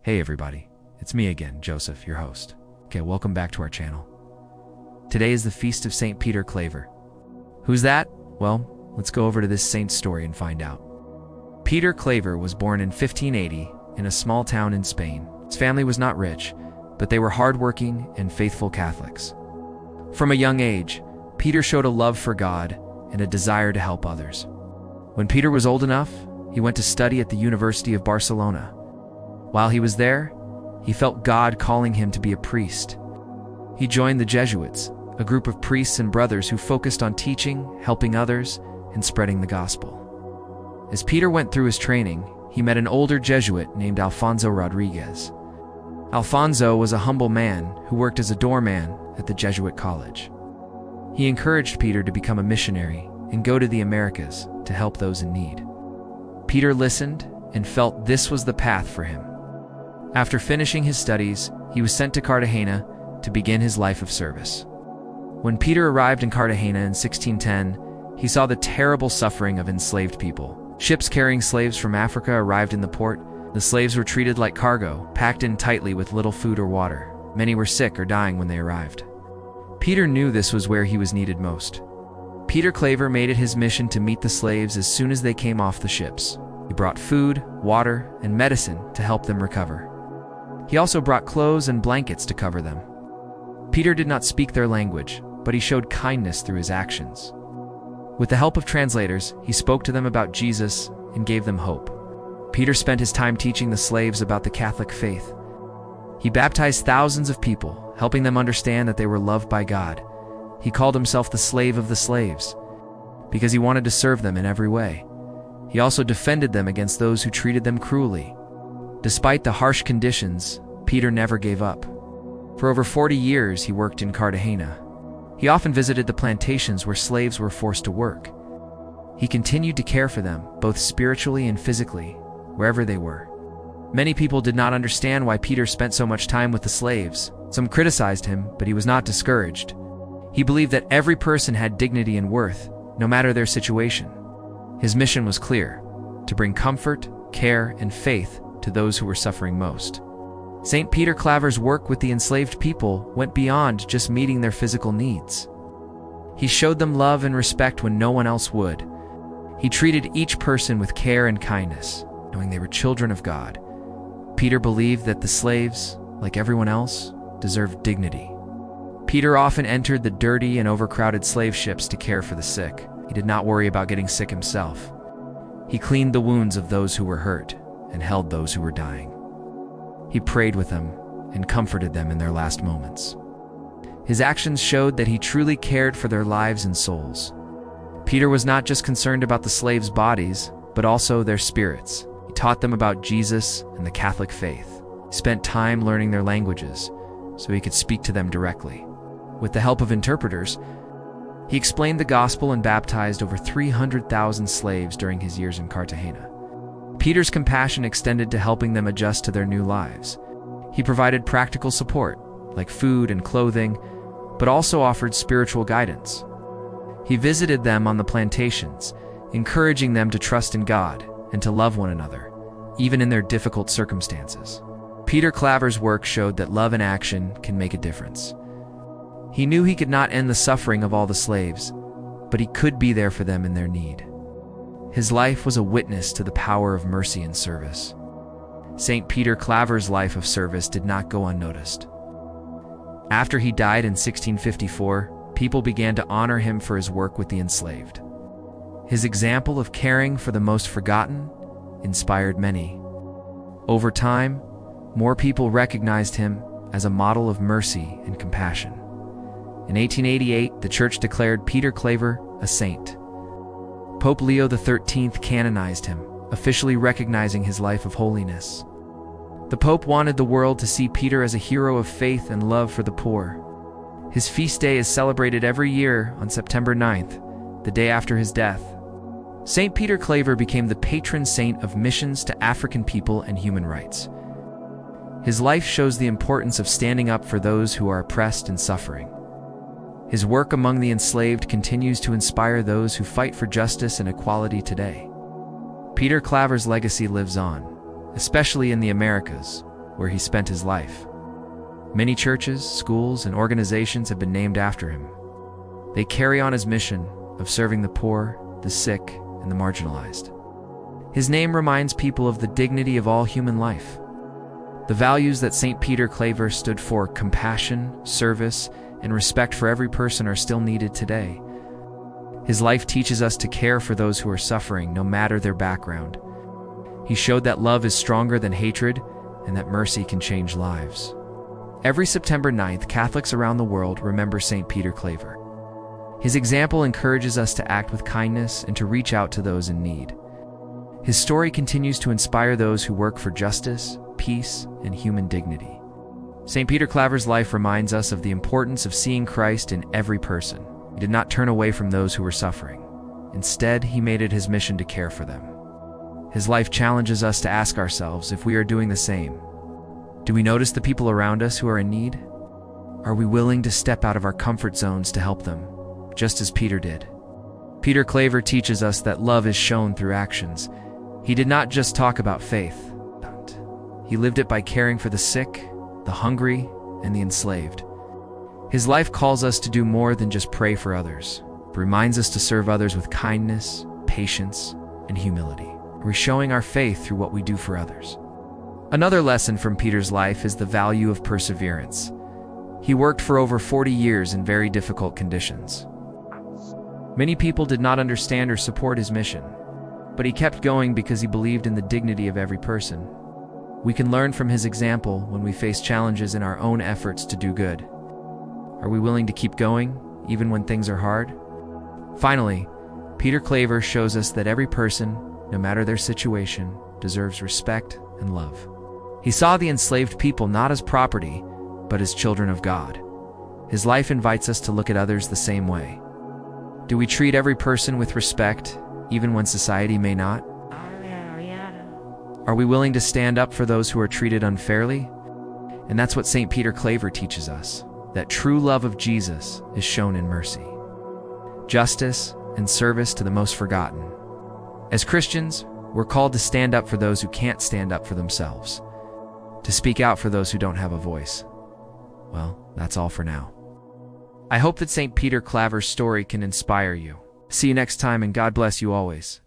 Hey everybody, it's me again, Joseph, your host. Okay, welcome back to our channel. Today is the feast of Saint Peter Claver. Who's that? Well, let's go over to this saint's story and find out. Peter Claver was born in 1580 in a small town in Spain. His family was not rich, but they were hardworking and faithful Catholics. From a young age, Peter showed a love for God and a desire to help others. When Peter was old enough, he went to study at the University of Barcelona. While he was there, he felt God calling him to be a priest. He joined the Jesuits, a group of priests and brothers who focused on teaching, helping others, and spreading the gospel. As Peter went through his training, he met an older Jesuit named Alfonso Rodriguez. Alfonso was a humble man who worked as a doorman at the Jesuit college. He encouraged Peter to become a missionary and go to the Americas to help those in need. Peter listened and felt this was the path for him. After finishing his studies, he was sent to Cartagena to begin his life of service. When Peter arrived in Cartagena in 1610, he saw the terrible suffering of enslaved people. Ships carrying slaves from Africa arrived in the port. The slaves were treated like cargo, packed in tightly with little food or water. Many were sick or dying when they arrived. Peter knew this was where he was needed most. Peter Claver made it his mission to meet the slaves as soon as they came off the ships. He brought food, water, and medicine to help them recover. He also brought clothes and blankets to cover them. Peter did not speak their language, but he showed kindness through his actions. With the help of translators, he spoke to them about Jesus and gave them hope. Peter spent his time teaching the slaves about the Catholic faith. He baptized thousands of people, helping them understand that they were loved by God. He called himself the slave of the slaves, because he wanted to serve them in every way. He also defended them against those who treated them cruelly. Despite the harsh conditions, Peter never gave up. For over 40 years, he worked in Cartagena. He often visited the plantations where slaves were forced to work. He continued to care for them, both spiritually and physically, wherever they were. Many people did not understand why Peter spent so much time with the slaves. Some criticized him, but he was not discouraged. He believed that every person had dignity and worth, no matter their situation. His mission was clear: to bring comfort, care, and faith to those who were suffering most. Saint Peter Claver's work with the enslaved people went beyond just meeting their physical needs. He showed them love and respect when no one else would. He treated each person with care and kindness, knowing they were children of God. Peter believed that the slaves, like everyone else, deserved dignity. Peter often entered the dirty and overcrowded slave ships to care for the sick. He did not worry about getting sick himself. He cleaned the wounds of those who were hurt and held those who were dying. He prayed with them and comforted them in their last moments. His actions showed that he truly cared for their lives and souls. Peter was not just concerned about the slaves' bodies, but also their spirits. He taught them about Jesus and the Catholic faith. He spent time learning their languages so he could speak to them directly. With the help of interpreters, he explained the gospel and baptized over 300,000 slaves during his years in Cartagena. Peter's compassion extended to helping them adjust to their new lives. He provided practical support, like food and clothing, but also offered spiritual guidance. He visited them on the plantations, encouraging them to trust in God and to love one another, even in their difficult circumstances. Peter Claver's work showed that love and action can make a difference. He knew he could not end the suffering of all the slaves, but he could be there for them in their need. His life was a witness to the power of mercy and service. Saint Peter Claver's life of service did not go unnoticed. After he died in 1654, people began to honor him for his work with the enslaved. His example of caring for the most forgotten inspired many. Over time, more people recognized him as a model of mercy and compassion. In 1888, the Church declared Peter Claver a saint. Pope Leo XIII canonized him, officially recognizing his life of holiness. The Pope wanted the world to see Peter as a hero of faith and love for the poor. His feast day is celebrated every year on September 9th, the day after his death. Saint Peter Claver became the patron saint of missions to African people and human rights. His life shows the importance of standing up for those who are oppressed and suffering. His work among the enslaved continues to inspire those who fight for justice and equality today. Peter Claver's legacy lives on, especially in the Americas, where he spent his life. Many churches, schools, and organizations have been named after him. They carry on his mission of serving the poor, the sick, and the marginalized. His name reminds people of the dignity of all human life. The values that Saint Peter Claver stood for, compassion, service, and respect for every person, are still needed today. His life teaches us to care for those who are suffering, no matter their background. He showed that love is stronger than hatred and that mercy can change lives. Every September 9th, Catholics around the world remember Saint Peter Claver. His example encourages us to act with kindness and to reach out to those in need. His story continues to inspire those who work for justice, peace, and human dignity. Saint Peter Claver's life reminds us of the importance of seeing Christ in every person. He did not turn away from those who were suffering. Instead, he made it his mission to care for them. His life challenges us to ask ourselves if we are doing the same. Do we notice the people around us who are in need? Are we willing to step out of our comfort zones to help them, just as Peter did? Peter Claver teaches us that love is shown through actions. He did not just talk about faith. He lived it by caring for the sick, the hungry, and the enslaved. His life calls us to do more than just pray for others. It reminds us to serve others with kindness, patience, and humility. We're showing our faith through what we do for others. Another lesson from Peter's life is the value of perseverance. He worked for over 40 years in very difficult conditions. Many people did not understand or support his mission, but he kept going because he believed in the dignity of every person. We can learn from his example when we face challenges in our own efforts to do good. Are we willing to keep going, even when things are hard? Finally, Peter Claver shows us that every person, no matter their situation, deserves respect and love. He saw the enslaved people not as property, but as children of God. His life invites us to look at others the same way. Do we treat every person with respect, even when society may not? Are we willing to stand up for those who are treated unfairly? And that's what Saint Peter Claver teaches us, that true love of Jesus is shown in mercy, justice, and service to the most forgotten. As Christians, we're called to stand up for those who can't stand up for themselves, to speak out for those who don't have a voice. Well, that's all for now. I hope that Saint Peter Claver's story can inspire you. See you next time, and God bless you always.